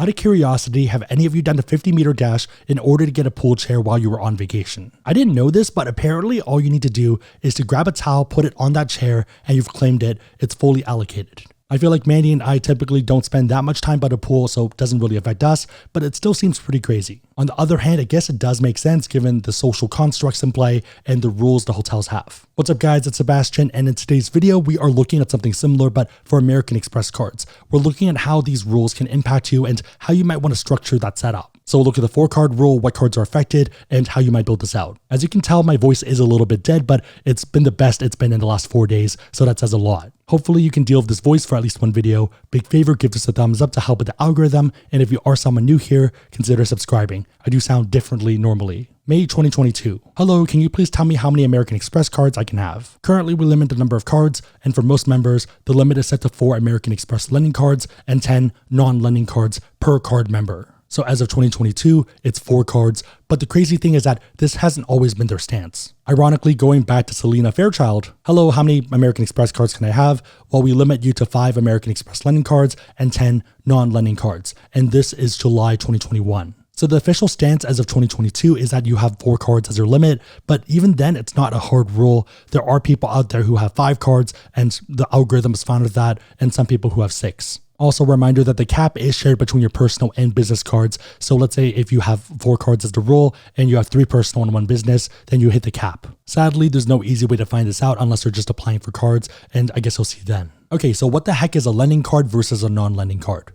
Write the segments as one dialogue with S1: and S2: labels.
S1: Out of curiosity, have any of you done a 50-meter dash in order to get a pool chair while you were on vacation? I didn't know this, but apparently all you need to do is to grab a towel, put it on that chair, and you've claimed it. It's fully allocated. I feel like Mandy and I typically don't spend that much time by the pool, so it doesn't really affect us, but it still seems pretty crazy. On the other hand, I guess it does make sense given the social constructs in play and the rules the hotels have. What's up guys, it's Sebastian, and in today's video, we are looking at something similar, but for American Express cards. We're looking at how these rules can impact you and how you might want to structure that setup. So we'll look at the 4-card rule, what cards are affected, and how you might build this out. As you can tell, my voice is a little bit dead, but it's been the best it's been in the last 4 days, so that says a lot. Hopefully you can deal with this voice for at least one video. Big favor, give us a thumbs up to help with the algorithm, and if you are someone new here, consider subscribing. I do sound differently normally. May 2022. Hello, can you please tell me how many American Express cards I can have? Currently, we limit the number of cards, and for most members, the limit is set to 4 American Express lending cards and 10 non-lending cards per card member. So as of 2022, it's 4 cards, but the crazy thing is that this hasn't always been their stance. Ironically, going back to Selena Fairchild, hello, how many American Express cards can I have? Well, we limit you to 5 American Express lending cards and 10 non-lending cards, and this is July 2021. So the official stance as of 2022 is that you have 4 cards as your limit, but even then it's not a hard rule. There are people out there who have 5 cards and the algorithm is fine with that, and some people who have 6. Also, a reminder that the cap is shared between your personal and business cards. So let's say if you have 4 cards as the rule and you have 3 personal and 1 business, then you hit the cap. Sadly, there's no easy way to find this out unless you're just applying for cards, and I guess you'll see then. Okay, so what the heck is a lending card versus a non-lending card?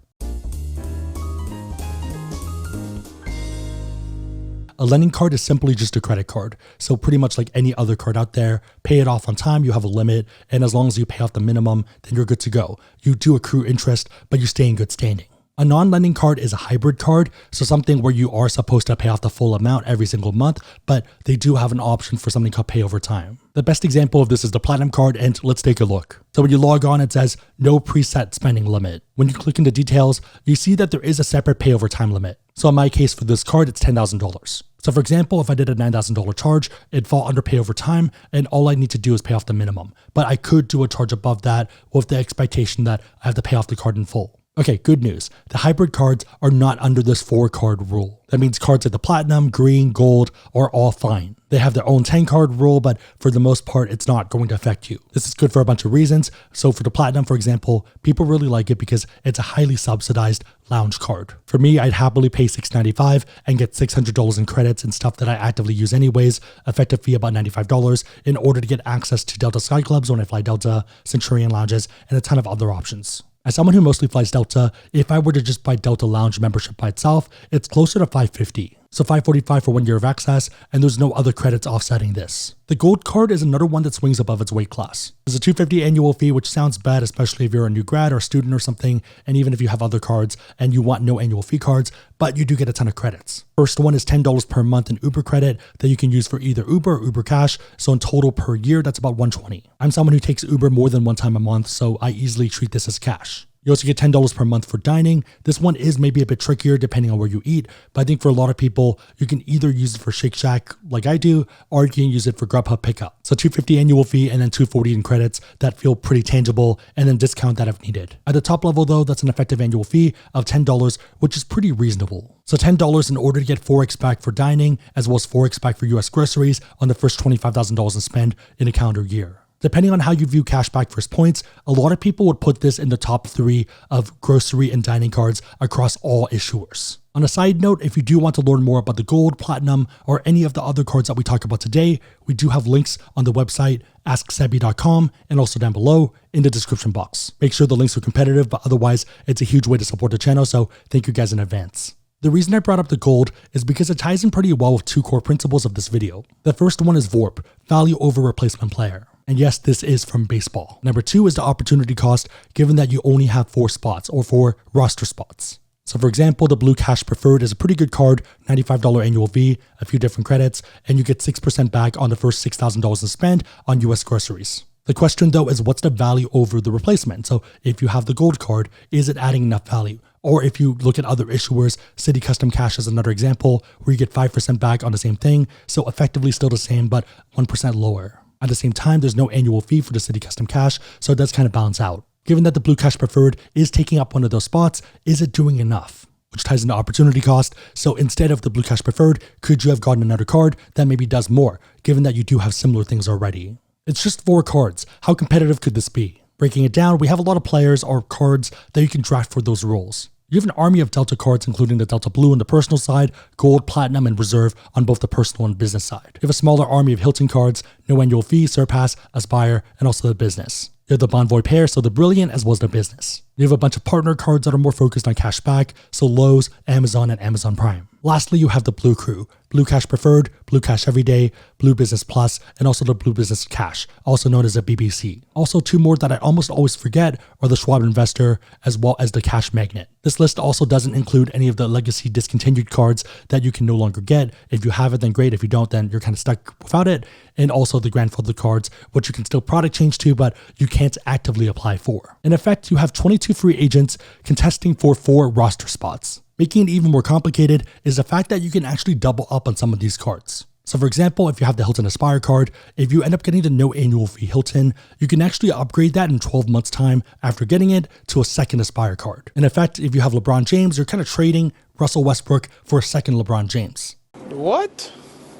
S1: A lending card is simply just a credit card. So pretty much like any other card out there, pay it off on time, you have a limit, and as long as you pay off the minimum, then you're good to go. You do accrue interest, but you stay in good standing. A non-lending card is a hybrid card, so something where you are supposed to pay off the full amount every single month, but they do have an option for something called pay over time. The best example of this is the Platinum card, and let's take a look. So when you log on, it says no preset spending limit. When you click into details, you see that there is a separate pay over time limit. So in my case for this card, it's $10,000. So for example, if I did a $9,000 charge, it'd fall under pay over time, and all I need to do is pay off the minimum. But I could do a charge above that with the expectation that I have to pay off the card in full. Okay, good news. The hybrid cards are not under this 4-card rule. That means cards like the Platinum, Green, Gold are all fine. They have their own 10-card rule, but for the most part, it's not going to affect you. This is good for a bunch of reasons. So for the Platinum, for example, people really like it because it's a highly subsidized lounge card. For me, I'd happily pay $695 and get $600 in credits and stuff that I actively use anyways, effective fee about $95 in order to get access to Delta Sky Clubs when I fly Delta, Centurion Lounges, and a ton of other options. As someone who mostly flies Delta, if I were to just buy Delta Lounge membership by itself, it's closer to $550. So $545 for 1 year of access, and there's no other credits offsetting this. The Gold card is another one that swings above its weight class. There's a $250 annual fee, which sounds bad, especially if you're a new grad or a student or something, and even if you have other cards and you want no annual fee cards, but you do get a ton of credits. First one is $10 per month in Uber credit that you can use for either Uber or Uber Cash, so in total per year, that's about $120. I'm someone who takes Uber more than 1 time a month, so I easily treat this as cash. You also get $10 per month for dining. This one is maybe a bit trickier depending on where you eat, but I think for a lot of people, you can either use it for Shake Shack like I do, or you can use it for Grubhub pickup. So $250 annual fee and then $240 in credits that feel pretty tangible, and then discount that if needed. At the top level though, that's an effective annual fee of $10, which is pretty reasonable. So $10 in order to get 4x back for dining, as well as 4x back for US groceries on the first $25,000 in spend in a calendar year. Depending on how you view cashback versus points, a lot of people would put this in the top 3 of grocery and dining cards across all issuers. On a side note, if you do want to learn more about the Gold, Platinum, or any of the other cards that we talk about today, we do have links on the website AskSebby.com and also down below in the description box. Make sure the links are competitive, but otherwise it's a huge way to support the channel, so thank you guys in advance. The reason I brought up the Gold is because it ties in pretty well with 2 core principles of this video. The first one is VORP, value over replacement player. And yes, this is from baseball. Number 2 is the opportunity cost, given that you only have 4 spots or 4 roster spots. So for example, the Blue Cash Preferred is a pretty good card, $95 annual fee, a few different credits, and you get 6% back on the first $6,000 in spend on US groceries. The question though is what's the value over the replacement? So if you have the Gold card, is it adding enough value? Or if you look at other issuers, Citi Custom Cash is another example where you get 5% back on the same thing. So effectively still the same, but 1% lower. At the same time, there's no annual fee for the Citi Custom Cash, so it does kind of balance out. Given that the Blue Cash Preferred is taking up one of those spots, is it doing enough? which ties into opportunity cost. So instead of the Blue Cash Preferred, could you have gotten another card that maybe does more, given that you do have similar things already? It's just 4 cards. How competitive could this be? Breaking it down, we have a lot of players or cards that you can draft for those roles. You have an army of Delta cards, including the Delta Blue on the personal side, Gold, Platinum, and Reserve on both the personal and business side. You have a smaller army of Hilton cards, No Annual Fee, Surpass, Aspire, and also the business. You have the Bonvoy pair, so the Brilliant as well as the business. You have a bunch of partner cards that are more focused on cash back, so Lowe's, Amazon, and Amazon Prime. Lastly, you have the Blue Crew, Blue Cash Preferred, Blue Cash Everyday, Blue Business Plus, and also the Blue Business Cash, also known as a BBC. Also, 2 more that I almost always forget are the Schwab Investor as well as the Cash Magnet. This list also doesn't include any of the legacy discontinued cards that you can no longer get. If you have it, then great. If you don't, then you're kind of stuck without it. And also the grandfather cards, which you can still product change to, but you can't actively apply for. In effect, you have 22 free agents contesting for 4 roster spots. Making it even more complicated is the fact that you can actually double up on some of these cards. So for example, if you have the Hilton Aspire card, if you end up getting the no annual fee Hilton, you can actually upgrade that in 12 months time after getting it to a second Aspire card. In effect, if you have LeBron James, you're kind of trading Russell Westbrook for a second LeBron James.
S2: What?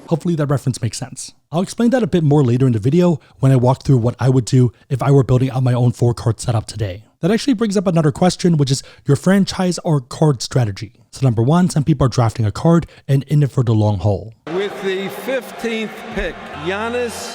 S1: Hopefully that reference makes sense. I'll explain that a bit more later in the video when I walk through what I would do if I were building out my own 4-card setup today. That actually brings up another question, which is your franchise or card strategy. So number 1, some people are drafting a card and in it for the long haul.
S2: With the 15th pick, Giannis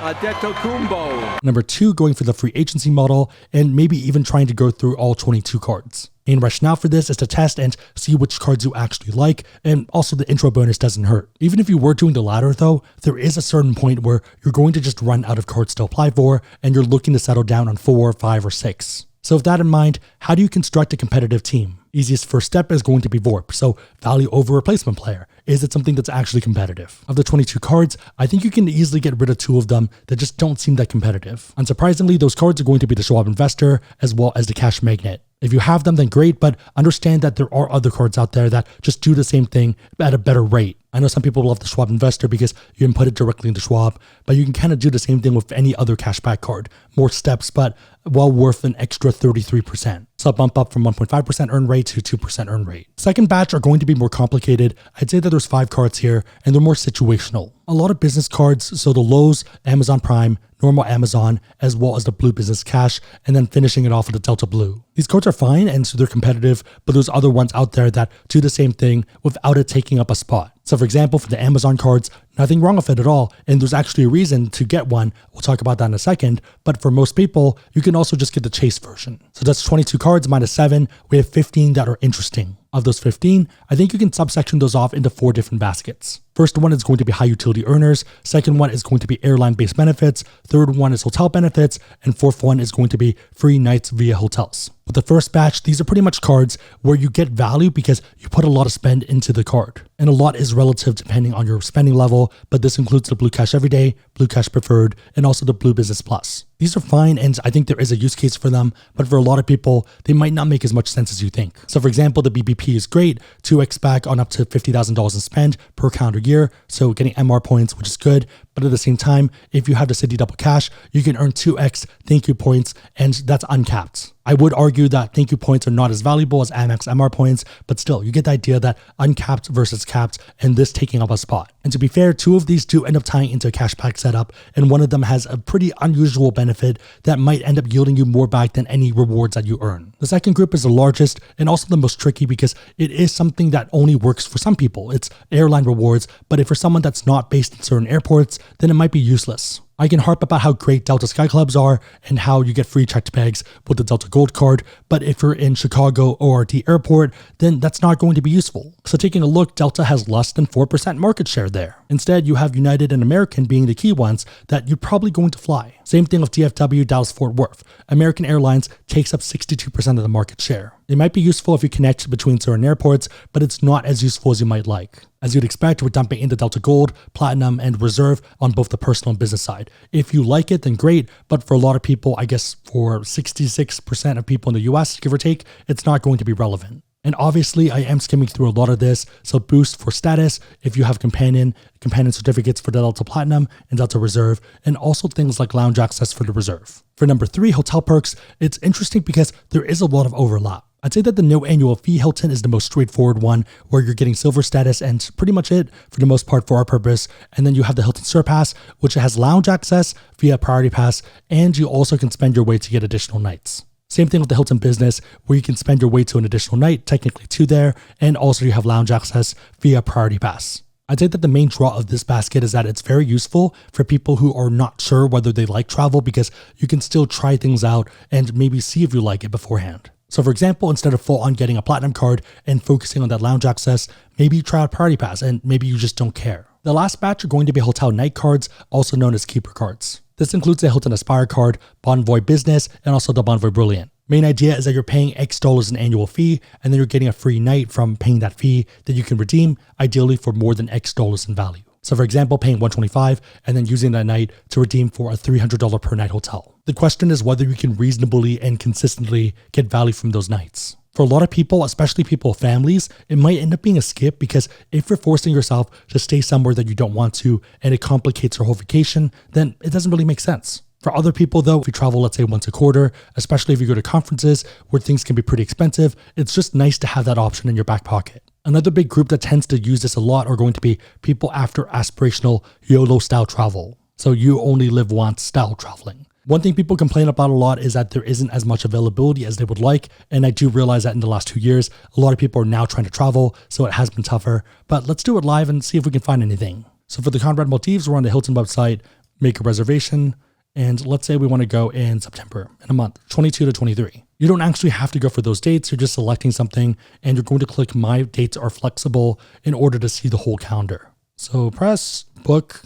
S2: Antetokounmpo.
S1: Number 2, going for the free agency model and maybe even trying to go through all 22 cards. Main rationale for this is to test and see which cards you actually like, and also the intro bonus doesn't hurt. Even if you were doing the latter though, there is a certain point where you're going to just run out of cards to apply for, and you're looking to settle down on 4, 5, or 6. So with that in mind, how do you construct a competitive team? Easiest first step is going to be VORP, so value over replacement player. Is it something that's actually competitive? Of the 22 cards, I think you can easily get rid of 2 of them that just don't seem that competitive. Unsurprisingly, those cards are going to be the Schwab Investor as well as the Cash Magnet. If you have them, then great, but understand that there are other cards out there that just do the same thing at a better rate. I know some people love the Schwab Investor because you can put it directly into Schwab, but you can kind of do the same thing with any other cashback card. More steps, but well worth an extra 33%. So bump up from 1.5% earn rate to 2% earn rate. Second batch are going to be more complicated. I'd say that there's 5 cards here, and they're more situational. A lot of business cards, so the Lowe's, Amazon Prime, normal Amazon, as well as the Blue Business Cash, and then finishing it off with the Delta Blue. These cards are fine, and so they're competitive, but there's other ones out there that do the same thing without it taking up a spot. So for example, for the Amazon cards, nothing wrong with it at all, and there's actually a reason to get one. We'll talk about that in a second, but for most people, you can also just get the Chase version. So that's 22 cards minus 7. We have 15 that are interesting. Of those 15, I think you can subsection those off into 4 different baskets. First one is going to be high utility earners. Second one is going to be airline based benefits. Third one is hotel benefits. And fourth one is going to be free nights via hotels. With the first batch, these are pretty much cards where you get value because you put a lot of spend into the card. And a lot is relative depending on your spending level, but this includes the Blue Cash Everyday, Blue Cash Preferred, and also the Blue Business Plus. These are fine, and I think there is a use case for them, but for a lot of people, they might not make as much sense as you think. So for example, the BBP is great, 2x back on up to $50,000 in spend per calendar year, so getting MR points, which is good, but at the same time, if you have the City Double Cash, you can earn 2x thank you points, and that's uncapped. I would argue that thank you points are not as valuable as Amex MR points, but still, you get the idea that uncapped versus capped, and this taking up a spot. And to be fair, 2 of these do end up tying into a cashback setup, and one of them has a pretty unusual benefit that might end up yielding you more back than any rewards that you earn. The second group is the largest and also the most tricky because it is something that only works for some people. It's Airline Rewards, but if for someone that's not based in certain airports, then it might be useless. I can harp about how great Delta Sky Clubs are and how you get free checked bags with the Delta Gold card, but if you're in Chicago ORT Airport, then that's not going to be useful. So taking a look, Delta has less than 4% market share there. Instead, you have United and American being the key ones that you're probably going to fly. Same thing with DFW, Dallas Fort Worth. American Airlines takes up 62% of the market share. It might be useful if you connect between certain airports, but it's not as useful as you might like. As you'd expect, we're dumping into Delta Gold, Platinum, and Reserve on both the personal and business side. If you like it, then great, but for a lot of people, I guess for 66% of people in the US, give or take, it's not going to be relevant. And obviously, I am skimming through a lot of this, so boost for status if you have companion certificates for the Delta Platinum and Delta Reserve, and also things like lounge access for the Reserve. For number 3, hotel perks, it's interesting because there is a lot of overlap. I'd say that the no annual fee Hilton is the most straightforward one, where you're getting silver status and pretty much it for the most part for our purpose. And then you have the Hilton Surpass, which has lounge access via Priority Pass, and you also can spend your way to get additional nights. Same thing with the Hilton Business, where you can spend your way to an additional night, technically 2 there, and also you have lounge access via Priority Pass. I'd say that the main draw of this basket is that it's very useful for people who are not sure whether they like travel, because you can still try things out and maybe see if you like it beforehand. So for example, instead of full on getting a platinum card and focusing on that lounge access, maybe you try out Priority Pass and maybe you just don't care. The last batch are going to be hotel night cards, also known as keeper cards. This includes the Hilton Aspire card, Bonvoy Business, and also the Bonvoy Brilliant. Main idea is that you're paying X dollars in annual fee, and then you're getting a free night from paying that fee that you can redeem, ideally for more than X dollars in value. So for example, paying $125 and then using that night to redeem for a $300 per night hotel. The question is whether you can reasonably and consistently get value from those nights. For a lot of people, especially people with families, it might end up being a skip, because if you're forcing yourself to stay somewhere that you don't want to and it complicates your whole vacation, then it doesn't really make sense. For other people though, if you travel, let's say once a quarter, especially if you go to conferences where things can be pretty expensive, it's just nice to have that option in your back pocket. Another big group that tends to use this a lot are going to be people after aspirational YOLO style travel. So you only live once style traveling. One thing people complain about a lot is that there isn't as much availability as they would like. And I do realize that in the last 2 years, a lot of people are now trying to travel, so it has been tougher. But let's do it live and see if we can find anything. So for the Conrad Maldives, we're on the Hilton website, make a reservation. And let's say we want to go in September, in a month, 22 to 23. You don't actually have to go for those dates. You're just selecting something and you're going to click My Dates Are Flexible in order to see the whole calendar. So press book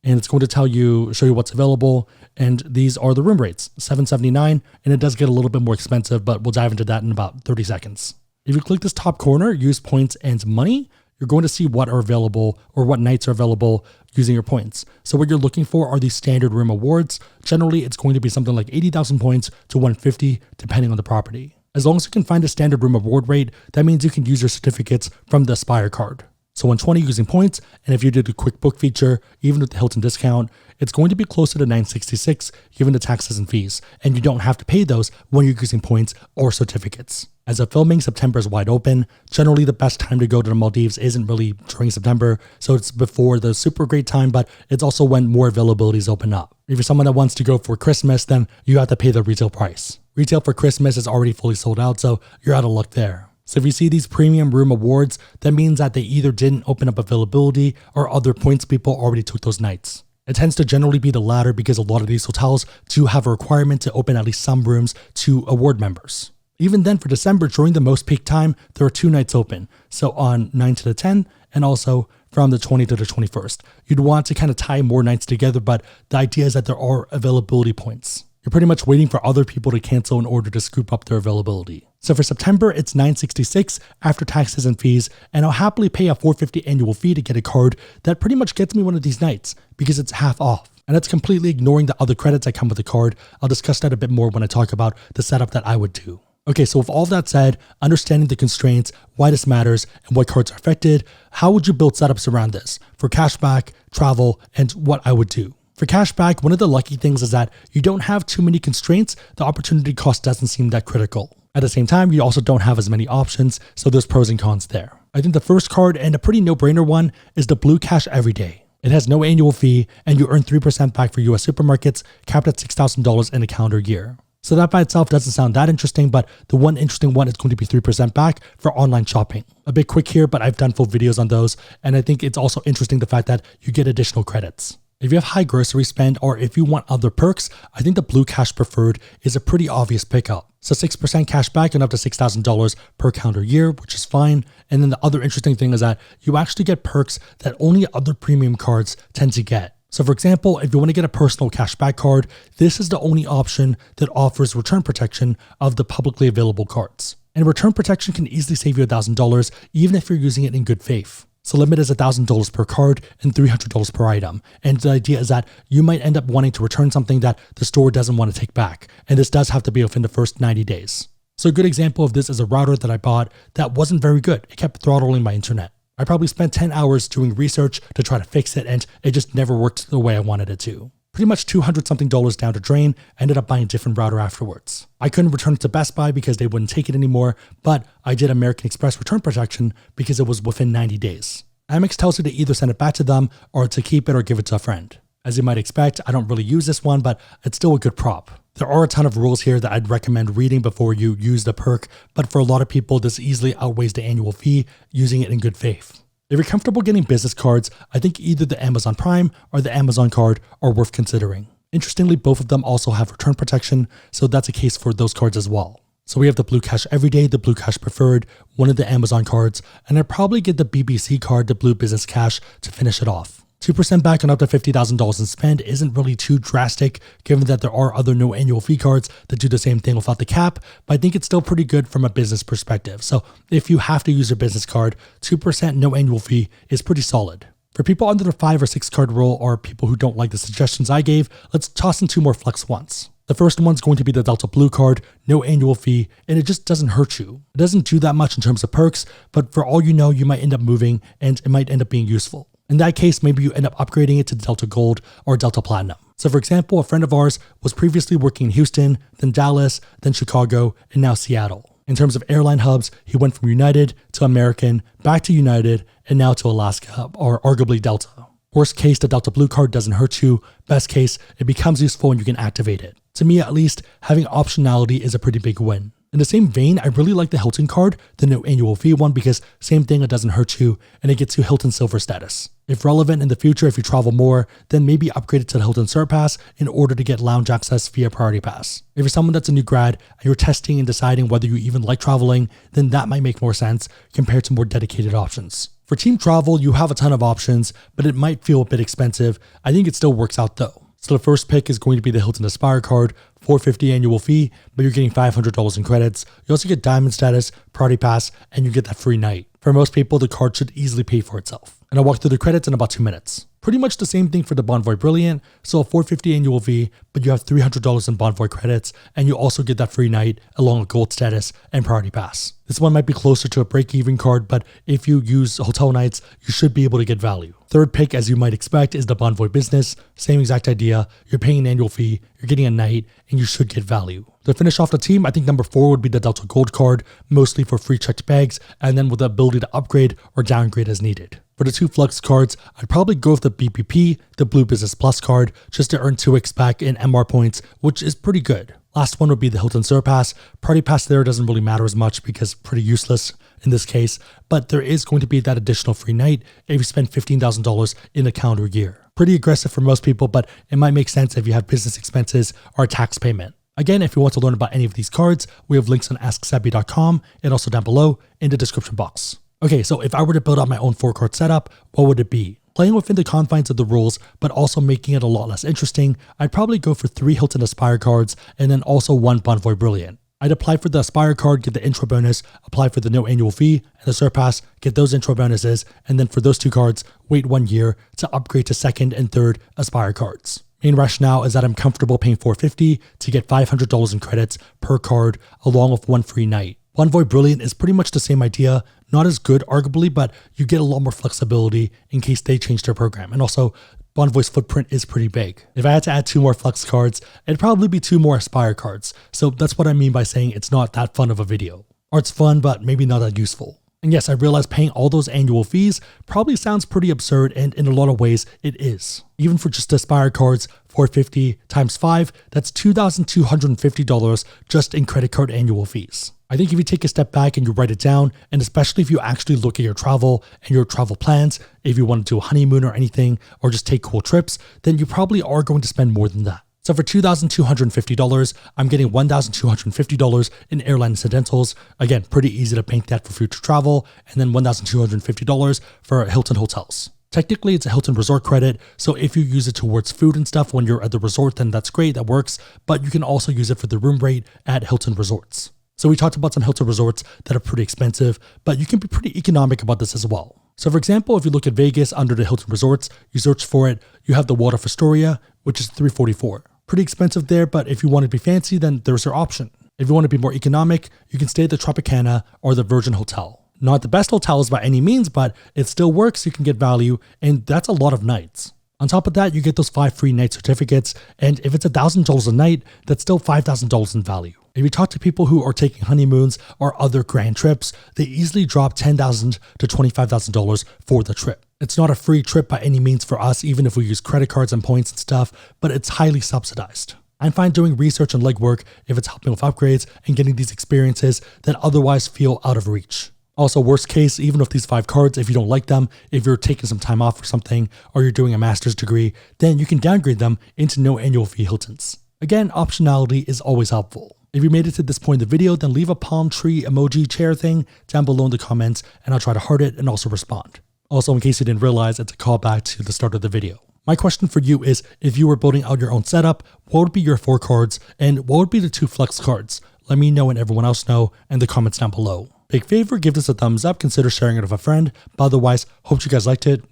S1: and it's going to show you what's available. And these are the room rates, $779. And it does get a little bit more expensive, but we'll dive into that in about 30 seconds. If you click this top corner, use points and money, you're going to see what are available or what nights are available using your points. So what you're looking for are these standard room awards. Generally, it's going to be something like 80,000 points to 150, depending on the property. As long as you can find a standard room award rate, that means you can use your certificates from the Aspire card. So 120 using points, and if you did a quick book feature, even with the Hilton discount, it's going to be closer to 966 given the taxes and fees, and you don't have to pay those when you're using points or certificates. As of filming, September is wide open. Generally, the best time to go to the Maldives isn't really during September, so it's before the super great time, but it's also when more availabilities open up. If you're someone that wants to go for Christmas, then you have to pay the retail price. Retail for Christmas is already fully sold out, so you're out of luck there. So if you see these premium room awards, that means that they either didn't open up availability or other points people already took those nights. It tends to generally be the latter because a lot of these hotels do have a requirement to open at least some rooms to award members. Even then, for December, during the most peak time, there are 2 nights open. So on 9 to the 10 and also from the 20 to the 21st. You'd want to kind of tie more nights together, but the idea is that there are availability points. You're pretty much waiting for other people to cancel in order to scoop up their availability. So for September, it's $966 after taxes and fees, and I'll happily pay a $450 annual fee to get a card that pretty much gets me one of these nights because it's half off. And that's completely ignoring the other credits that come with the card. I'll discuss that a bit more when I talk about the setup that I would do. Okay, so with all that said, understanding the constraints, why this matters, and what cards are affected, how would you build setups around this for cashback, travel, and what I would do? For cashback, one of the lucky things is that you don't have too many constraints. The opportunity cost doesn't seem that critical. At the same time, you also don't have as many options, so there's pros and cons there. I think the first card, and a pretty no-brainer one, is the Blue Cash Everyday. It has no annual fee, and you earn 3% back for US supermarkets, capped at $6,000 in a calendar year. So that by itself doesn't sound that interesting, but the one interesting one is going to be 3% back for online shopping. A bit quick here, but I've done full videos on those, and I think it's also interesting the fact that you get additional credits. If you have high grocery spend or if you want other perks, I think the Blue Cash Preferred is a pretty obvious pickup. So 6% cash back and up to $6,000 per calendar year, which is fine. And then the other interesting thing is that you actually get perks that only other premium cards tend to get. So for example, if you want to get a personal cashback card, this is the only option that offers return protection of the publicly available cards. And return protection can easily save you $1,000 even if you're using it in good faith. So limit is $1,000 per card and $300 per item. And the idea is that you might end up wanting to return something that the store doesn't want to take back. And this does have to be within the first 90 days. So a good example of this is a router that I bought that wasn't very good. It kept throttling my internet. I probably spent 10 hours doing research to try to fix it and it just never worked the way I wanted it to. Pretty much $200 something down the drain. I ended up buying a different router afterwards. I couldn't return it to Best Buy because they wouldn't take it anymore, but I did American Express return protection because it was within 90 days. Amex tells you to either send it back to them or to keep it or give it to a friend. As you might expect, I don't really use this one, but it's still a good prop. There are a ton of rules here that I'd recommend reading before you use the perk, but for a lot of people, this easily outweighs the annual fee using it in good faith. If you're comfortable getting business cards, I think either the Amazon Prime or the Amazon card are worth considering. Interestingly, both of them also have return protection, so that's a case for those cards as well. So we have the Blue Cash Everyday, the Blue Cash Preferred, one of the Amazon cards, and I'd probably get the BBC card, the Blue Business Cash, to finish it off. 2% back on up to $50,000 in spend isn't really too drastic, given that there are other no annual fee cards that do the same thing without the cap, but I think it's still pretty good from a business perspective. So if you have to use your business card, 2% no annual fee is pretty solid. For people under the 5 or 6 card rule or people who don't like the suggestions I gave, let's toss in 2 more flex ones. The first one's going to be the Delta Blue card, no annual fee, and it just doesn't hurt you. It doesn't do that much in terms of perks, but for all you know, you might end up moving and it might end up being useful. In that case, maybe you end up upgrading it to Delta Gold or Delta Platinum. So for example, a friend of ours was previously working in Houston, then Dallas, then Chicago, and now Seattle. In terms of airline hubs, he went from United to American, back to United, and now to Alaska, or arguably Delta. Worst case, the Delta Blue card doesn't hurt you. Best case, it becomes useful and you can activate it. To me at least, having optionality is a pretty big win. In the same vein, I really like the Hilton card, the no annual fee one, because same thing, it doesn't hurt you, and it gets you Hilton Silver status. If relevant in the future, if you travel more, then maybe upgrade it to the Hilton Surpass in order to get lounge access via Priority Pass. If you're someone that's a new grad and you're testing and deciding whether you even like traveling, then that might make more sense compared to more dedicated options. For team travel, you have a ton of options, but it might feel a bit expensive. I think it still works out though. So the first pick is going to be the Hilton Aspire card, $450 annual fee, but you're getting $500 in credits. You also get Diamond status, Priority Pass, and you get that free night. For most people, the card should easily pay for itself. And I'll walk through the credits in about 2 minutes. Pretty much the same thing for the Bonvoy Brilliant, so a $450 annual fee, but you have $300 in Bonvoy credits, and you also get that free night along with Gold status and Priority Pass. This one might be closer to a break-even card, but if you use hotel nights, you should be able to get value. Third pick, as you might expect, is the Bonvoy Business. Same exact idea. You're paying an annual fee, you're getting a night, and you should get value. To finish off the team, I think number 4 would be the Delta Gold card, mostly for free checked bags, and then with the ability to upgrade or downgrade as needed. For the 2 flex cards, I'd probably go with the BPP, the Blue Business Plus card, just to earn 2x back in MR points, which is pretty good. Last one would be the Hilton Surpass. Priority Pass there doesn't really matter as much because pretty useless in this case, but there is going to be that additional free night if you spend $15,000 in a calendar year. Pretty aggressive for most people, but it might make sense if you have business expenses or a tax payment. Again, if you want to learn about any of these cards, we have links on AskSebby.com and also down below in the description box. Okay, so if I were to build out my own 4-card setup, what would it be? Playing within the confines of the rules, but also making it a lot less interesting, I'd probably go for 3 Hilton Aspire cards and then also 1 Bonvoy Brilliant. I'd apply for the Aspire card, get the intro bonus, apply for the no annual fee, and the Surpass, get those intro bonuses, and then for those 2 cards, wait 1 year to upgrade to 2nd and 3rd Aspire cards. Main rationale is that I'm comfortable paying $450 to get $500 in credits per card, along with 1 free night. Bonvoy Brilliant is pretty much the same idea, not as good arguably, but you get a lot more flexibility in case they change their program. And also, Bonvoy's footprint is pretty big. If I had to add 2 more flex cards, it'd probably be 2 more Aspire cards. So that's what I mean by saying it's not that fun of a video. Or it's fun, but maybe not that useful. And yes, I realize paying all those annual fees probably sounds pretty absurd, and in a lot of ways, it is. Even for just Aspire cards, $450 times 5, that's $2,250 just in credit card annual fees. I think if you take a step back and you write it down, and especially if you actually look at your travel and your travel plans, if you want to do a honeymoon or anything, or just take cool trips, then you probably are going to spend more than that. So for $2,250, I'm getting $1,250 in airline incidentals. Again, pretty easy to bank that for future travel, and then $1,250 for Hilton hotels. Technically, it's a Hilton resort credit, so if you use it towards food and stuff when you're at the resort, then that's great, that works, but you can also use it for the room rate at Hilton resorts. So we talked about some Hilton resorts that are pretty expensive, but you can be pretty economic about this as well. So for example, if you look at Vegas under the Hilton resorts, you search for it, you have the Waldorf Astoria, which is $344. Pretty expensive there, but if you want to be fancy, then there's your option. If you want to be more economic, you can stay at the Tropicana or the Virgin Hotel. Not the best hotels by any means, but it still works, you can get value, and that's a lot of nights. On top of that, you get those 5 free night certificates, and if it's $1,000 a night, that's still $5,000 in value. If you talk to people who are taking honeymoons or other grand trips, they easily drop $10,000 to $25,000 for the trip. It's not a free trip by any means for us, even if we use credit cards and points and stuff, but it's highly subsidized. I'm fine doing research and legwork if it's helping with upgrades and getting these experiences that otherwise feel out of reach. Also, worst case, even with these 5 cards, if you don't like them, if you're taking some time off or something, or you're doing a master's degree, then you can downgrade them into no annual fee Hiltons. Again, optionality is always helpful. If you made it to this point in the video, then leave a palm tree emoji chair thing down below in the comments, and I'll try to heart it and also respond. Also, in case you didn't realize, it's a callback to the start of the video. My question for you is, if you were building out your own setup, what would be your 4 cards, and what would be the 2 flex cards? Let me know and everyone else know in the comments down below. Big favor, give this a thumbs up, consider sharing it with a friend, but otherwise, hope you guys liked it.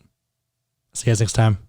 S1: See you guys next time.